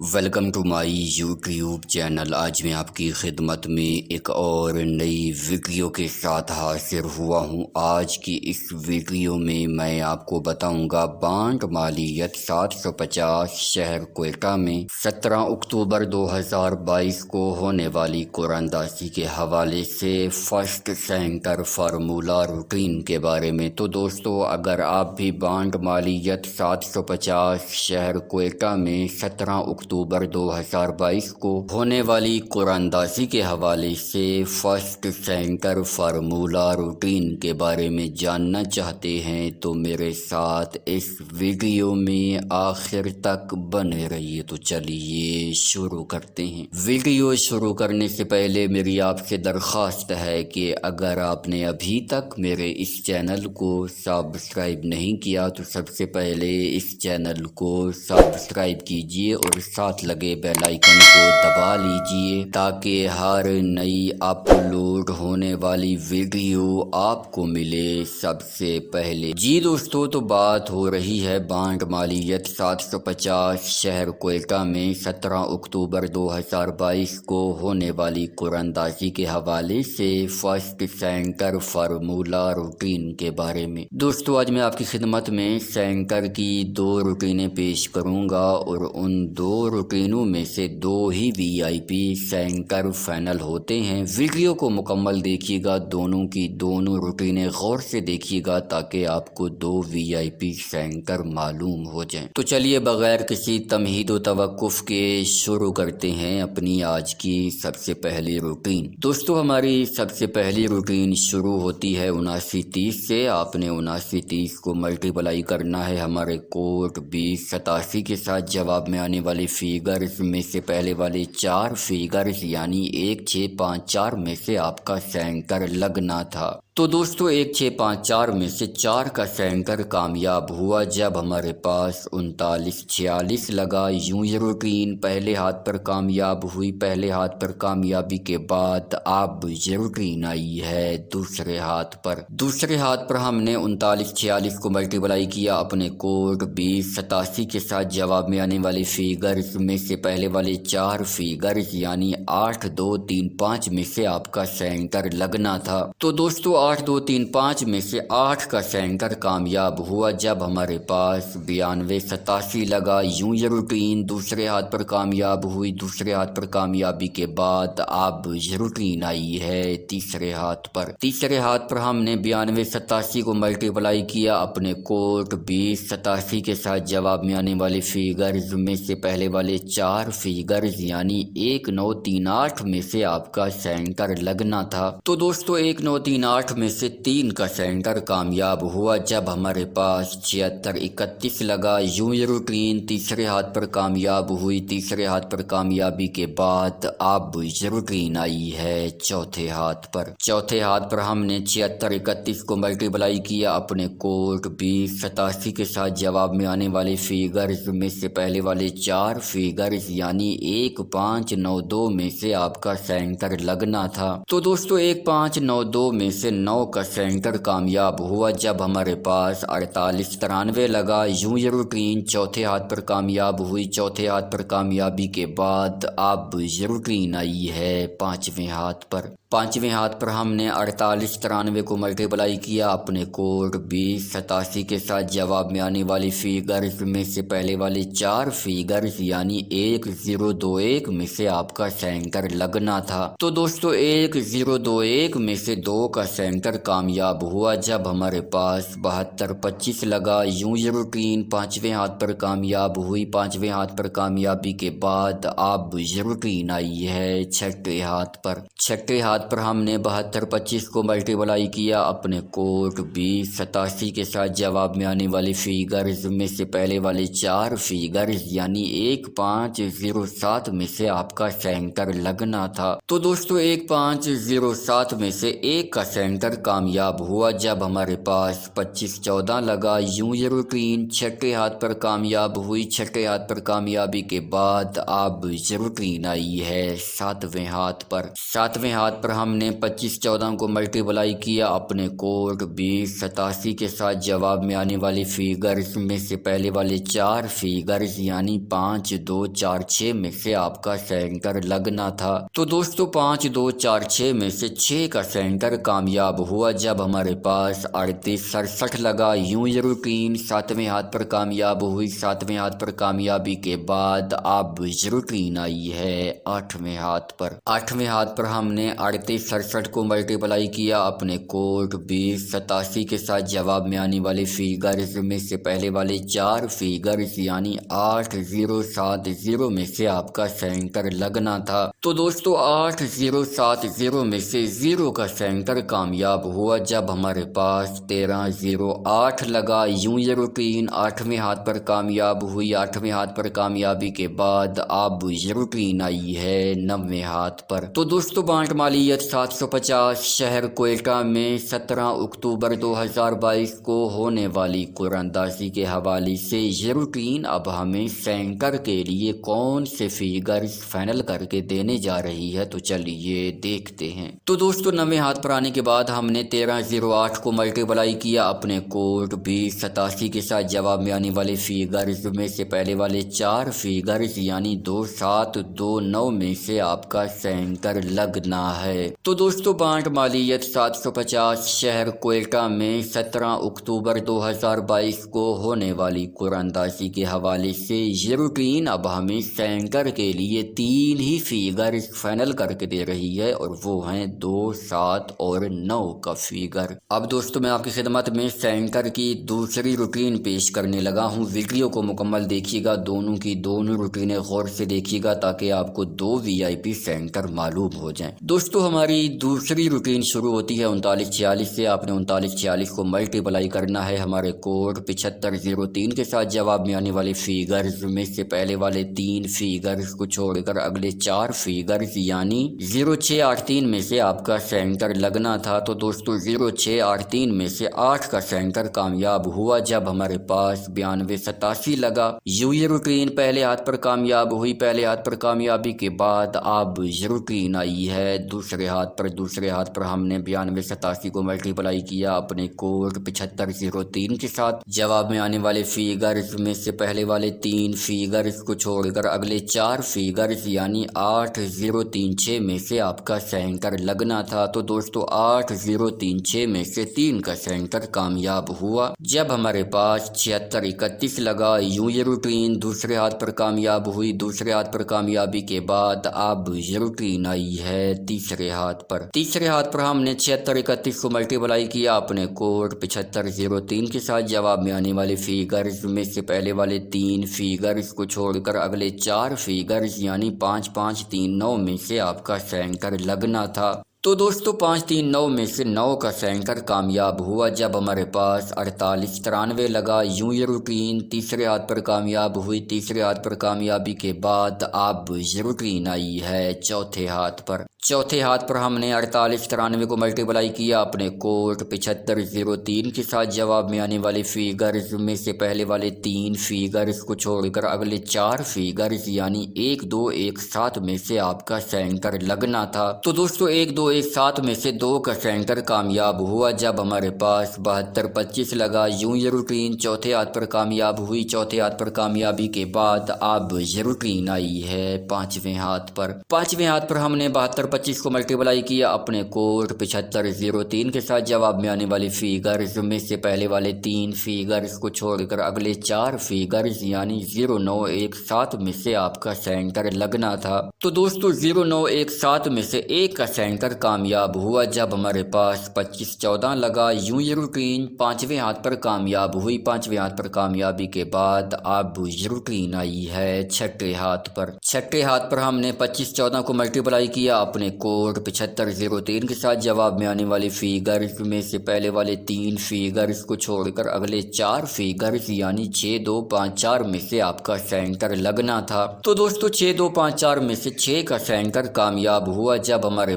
Welcome to my YouTube channel. آج میں آپ کی خدمت میں ایک اور نئی ویڈیو کے ساتھ حاضر ہوا ہوں۔ آج کی اس ویڈیو میں آپ کو بتاؤں گا بانڈ مالیت 750 شہر کوئٹہ میں 17 اکتوبر 2022 کو ہونے والی قراندازی کے حوالے سے فرسٹ سینٹر فارمولہ روٹین کے بارے میں۔ تو دوستو، اگر آپ بھی بانڈ مالیت 750 شہر کوئٹہ میں 17 اکتوبر 2022 کو ہونے والی قراندازی کے حوالے سے فرسٹ سینٹر فارمولہ روٹین کے بارے میں جاننا چاہتے ہیں تو میرے ساتھ اس ویڈیو میں آخر تک بنے رہیے۔ تو چلیے شروع کرتے ہیں۔ ویڈیو شروع کرنے سے پہلے میری آپ سے درخواست ہے کہ اگر آپ نے ابھی تک میرے اس چینل کو سبسکرائب نہیں کیا تو سب سے پہلے اس چینل کو سبسکرائب کیجیے اور ساتھ لگے بیل آئیکن کو دبا لیجیے تاکہ ہر نئی اپلوڈ ہونے والی ویڈیو آپ کو ملے سب سے پہلے۔ جی دوستو، تو بات ہو رہی ہے بانڈ مالیت 750 شہر کوئٹہ میں 17 اکتوبر 2022 کو ہونے والی قراندازی کے حوالے سے فرسٹ سینٹر فارمولہ روٹین کے بارے میں۔ دوستو، آج میں آپ کی خدمت میں سینٹر کی 2 روٹینیں پیش کروں گا اور ان 2 روٹینوں میں سے 2 ہی وی آئی پی سینٹر فائنل ہوتے ہیں۔ ویڈیو کو مکمل دیکھیے گا، دونوں کی دونوں روٹینیں غور سے دیکھیے گا تاکہ آپ کو 2 وی آئی پی سینٹر معلوم ہو جائیں۔ تو چلیے بغیر کسی تمہید و توقف کے شروع کرتے ہیں اپنی آج کی سب سے پہلی روٹین۔ دوستو، ہماری سب سے پہلی روٹین شروع ہوتی ہے 7930 سے۔ آپ نے 7930 کو ملٹیپلائی کرنا ہے ہمارے کوڈ 2087 کے ساتھ۔ جواب میں آنے والے فیگرز میں سے پہلے والے 4 فیگرز یعنی 1654 میں سے آپ کا سینٹر لگنا تھا۔ تو دوستو، 1654 میں سے 4 کا سینٹر کامیاب ہوا جب ہمارے پاس 3946 لگا۔ یوں یہ روٹین پہلے ہاتھ پر کامیاب ہوئی۔ پہلے ہاتھ پر کامیابی کے بعد اب یہ روٹین آئی ہے دوسرے ہاتھ پر۔ دوسرے ہاتھ پر ہم نے 3946 کو ملٹیپلائی کیا اپنے کوڈ 2087 کے ساتھ۔ جواب میں آنے والے فیگرز میں سے پہلے والے 4 فیگرز یعنی 8235 میں سے آپ کا سینٹر لگنا تھا۔ تو دوستو، 8235 میں سے 8 کا سینٹر کامیاب ہوا جب ہمارے پاس 9287 لگا۔ یوں یہ روٹین دوسرے ہاتھ پر کامیاب ہوئی۔ دوسرے ہاتھ پر کامیابی کے بعد اب یہ روٹین آئی ہے تیسرے ہاتھ پر۔ تیسرے ہاتھ پر ہم نے 9287 کو ملٹیپلائی کیا اپنے کوڈ 2087 کے ساتھ۔ جواب میں آنے والے فیگرز میں سے پہلے والے 4 فیگرز یعنی 1938 میں سے آپ کا سینٹر لگنا تھا۔ تو دوستو، 1938 میں سے 3 کا سینٹر کامیاب ہوا جب ہمارے پاس 7631 لگا۔ یوں یہ روٹین تیسرے ہاتھ پر کامیاب ہوئی۔ تیسرے ہاتھ پر کامیابی کے بعد اب یہ روٹین آئی ہے چوتھے ہاتھ پر۔ چوتھے ہاتھ پر ہم نے 7631 کو ملٹیپلائی کیا اپنے کوڈ 2087 کے ساتھ۔ جواب میں آنے والے فیگرز میں سے پہلے والے 4 فیگرز یعنی 1592 میں سے آپ کا سینٹر لگنا تھا۔ تو دوستو، 1592 میں سے 9 کا سینٹر کامیاب ہوا جب ہمارے پاس 4893 لگا۔ یوں یہ روٹین چوتھے ہاتھ پر کامیاب ہوئی۔ چوتھے ہاتھ پر کامیابی کے بعد اب یہ روٹین آئی ہے 5ویں ہاتھ پر۔ 5ویں ہاتھ پر ہم نے 4893 کو ملٹیپلائی کیا اپنے کوڈ 2087 کے ساتھ۔ جواب میں آنے والی فیگرز میں سے پہلے والے 4 فیگرز یعنی 1021 میں سے آپ کا سینٹر لگنا تھا۔ تو دوستو، 1021 میں سے 2 کا سینٹر کامیاب ہوا جب ہمارے پاس 7225 لگا۔ یوں یہ روٹین 5ویں ہاتھ پر کامیاب ہوئی۔ 5ویں ہاتھ پر کامیابی کے بعد اب یہ روٹین آئی ہے چھٹے ہاتھ پر۔ چھٹے ہاتھ پر ہم نے 7225 کو ملٹیپلائی کیا اپنے کوڈ 2087 کے ساتھ۔ جواب میں آنے والے فیگرز میں سے پہلے والے 4 فیگرز یعنی 1507 میں سے آپ کا سینٹر لگنا تھا۔ تو دوستو، 1507 میں سے 1 کا سینٹر کامیاب ہوا جب ہمارے پاس 2514 لگا۔ یوں یہ روٹین چھٹے ہاتھ پر کامیاب ہوئی۔ چھٹے ہاتھ پر کامیابی کے بعد اب یہ روٹین آئی ہے 7ویں ہاتھ پر۔ 7ویں ہاتھ پر ہم نے 25-14 کو ملٹیپلائی کیا اپنے کوڈ 2087 کے ساتھ، جواب میں آنے والی فیگرز میں سے پہلے والے 4 فیگرز یعنی 5 2 4 6 میں سے آپ کا سینٹر لگنا تھا۔ تو دوستو 5 2 4 6 میں سے 6 کا سینٹر کامیاب ہوا جب ہمارے پاس 38 67 لگا۔ یوں یہ روٹین 7ویں ہاتھ پر کامیاب ہوئی۔ 7ویں ہاتھ پر کامیابی کے بعد اب روٹین آئی ہے 8ویں ہاتھ پر۔ 8ویں ہاتھ پر ہم نے 38 67 کو ملٹیپلائی کیا اپنے کوڈ 2087 کے ساتھ، جواب میں آنے والے فیگرز میں سے پہلے والے 4 فیگرز یعنی 8 0 7 0 میں سے آپ کا سینٹر لگنا تھا۔ تو دوستو 8 0 7 0 میں سے 0 کا سینٹر کامیاب ہوا جب ہمارے پاس 13 0 8 لگا۔ یوں یہ روٹین 8ویں ہاتھ پر کامیاب ہوئی۔ 8ویں ہاتھ پر کامیابی کے بعد اب یہ روٹین آئی ہے 9ویں ہاتھ پر۔ تو دوستو بانٹ مالیت 750 شہر کوئٹہ میں 17 اکتوبر 2022 کو ہونے والی قرعہ اندازی کے حوالے سے یہ روٹین اب ہمیں سینٹر کے لیے کون سے فیگرز فائنل کر کے دینے جا رہی ہے، تو چلیے دیکھتے ہیں۔ تو دوستو 9ویں ہاتھ پر آنے کے بعد ہم نے 13 0 8 کو ملٹیپلائی کیا اپنے کوڈ 2087 کے ساتھ، جواب میں آنے والے فیگرز میں سے پہلے والے 4 فیگرز یعنی 2 7 2 9 میں سے آپ کا سینٹر لگنا ہے۔ تو دوستو بانٹ مالیت 750 شہر کوئٹہ میں 17 اکتوبر 2022 کو ہونے والی قرعہ اندازی کے حوالے سے یہ روٹین اب ہمیں سینٹر کے لیے 3 ہی فیگرز فائنل کر کے دے رہی ہے، اور وہ ہیں 2 7 اور 9 کا فیگر۔ اب دوستو میں آپ کی خدمت میں سینٹر کی دوسری روٹین پیش کرنے لگا ہوں۔ ویڈیو کو مکمل دیکھیے گا، دونوں کی دونوں روٹینیں غور سے دیکھیے گا تاکہ آپ کو 2 VIP سینٹر معلوم ہو جائیں۔ دوستو ہماری دوسری روٹین شروع ہوتی ہے 39 46 سے۔ آپ نے 39 46 کو ملٹیپلائی کرنا ہے ہمارے کوڈ 75 03 کے ساتھ، جواب میں آنے والے فیگرز میں سے پہلے والے 3 فیگرز کو چھوڑ کر اگلے 4 فیگرز یعنی 0 6 8 3 میں سے آپ کا سینٹر لگنا تھا۔ تو دوستو 0 6 8 3 میں سے 8 کا سینٹر کامیاب ہوا جب ہمارے پاس 92 87 لگا۔ یوں یہ روٹین پہلے ہاتھ پر کامیاب ہوئی۔ پہلے ہاتھ پر کامیابی کے بعد اب یہ روٹین آئی ہے دوسرے ہاتھ پر۔ دوسرے ہاتھ پر ہم نے 92 87 کو ملٹیپلائی کیا اپنے کوڈ 75 03 کے ساتھ، جواب میں آنے والے فیگرز میں سے پہلے والے 3 فیگرز کو چھوڑ کر اگلے 4 فیگرز یعنی 8 0 3 6 میں سے آپ کا سینٹر لگنا تھا۔ تو دوستو 8 0 3 6 میں سے 3 کا سینٹر کامیاب ہوا جب ہمارے پاس 76 31 لگا۔ یوں یہ روٹین دوسرے ہاتھ پر کامیاب ہوئی۔ دوسرے ہاتھ پر کامیابی کے بعد اب یہ روٹین آئی ہے تیسرے ہاتھ پر۔ تیسرے ہاتھ پر ہم نے 76 31 کو ملٹیپلائی کیا اپنے کوڈ 75 03 کے ساتھ، جواب میں آنے والے فیگرز میں سے پہلے والے 3 فیگرز کو چھوڑ کر اگلے 4 فیگرز یعنی 5 5 3 9 میں سے آپ کا سینٹر لگنا تھا۔ تو دوستو 5 3 9 میں سے 9 کا سینٹر کامیاب ہوا جب ہمارے پاس 48 93 لگا۔ یوں یہ روٹین تیسرے ہاتھ پر کامیاب ہوئی۔ تیسرے ہاتھ پر کامیابی کے بعد اب یہ روٹین آئی ہے چوتھے ہاتھ پر۔ چوتھے ہاتھ پر ہم نے 48 93 کو ملٹیپلائی کیا اپنے کوڈ 75 03 کے ساتھ، جواب میں آنے والے فیگرز میں سے پہلے والے 3 فیگرز کو چھوڑ کر اگلے 4 فیگرز یعنی 1 2 1 7 میں سے آپ کا سینٹر لگنا تھا۔ تو دوستو 1 2 1 7 میں سے 2 کا سینٹر کامیاب ہوا جب ہمارے پاس 72 25 لگا۔ یوں یہ روٹین چوتھے ہاتھ پر کامیاب ہوئی۔ چوتھے ہاتھ پر کامیابی کے بعد اب یہ روٹین آئی ہے پانچویں ہاتھ پر۔ پانچویں ہاتھ پر ہم نے 72 25 کو ملٹیپلائی کیا اپنے کوڈ 75 03 کے ساتھ، جواب میں آنے والی فیگرز میں سے پہلے والے 3 فیگرز کو چھوڑ کر اگلے 4 فیگرز یعنی 0 9 1 7 میں سے آپ کا سینٹر لگنا تھا۔ تو دوستو 0 9 1 7 میں سے 1 کا سینٹر کامیاب ہوا جب ہمارے پاس 25 14 لگا۔ یوں یہ روٹین پانچویں ہاتھ پر کامیاب ہوئی۔ پانچویں ہاتھ پر کامیابی کے بعد اب یہ روٹین آئی ہے چھٹے ہاتھ پر۔ چھٹے ہاتھ پر ہم نے 25 14 کو ملٹیپلائی کیا اپنے کوڈ 75 03 کے ساتھ، جواب میں آنے والی فیگرز میں سے پہلے والے 3 فیگرز کو چھوڑ کر اگلے 4 فیگرز یعنی 6 2 5 4 میں سے آپ کا سینٹر لگنا تھا۔ تو دوستو 6 2 5 4 میں سے 6 کا سینٹر کامیاب ہوا جب ہمارے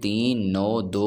3, 9, 2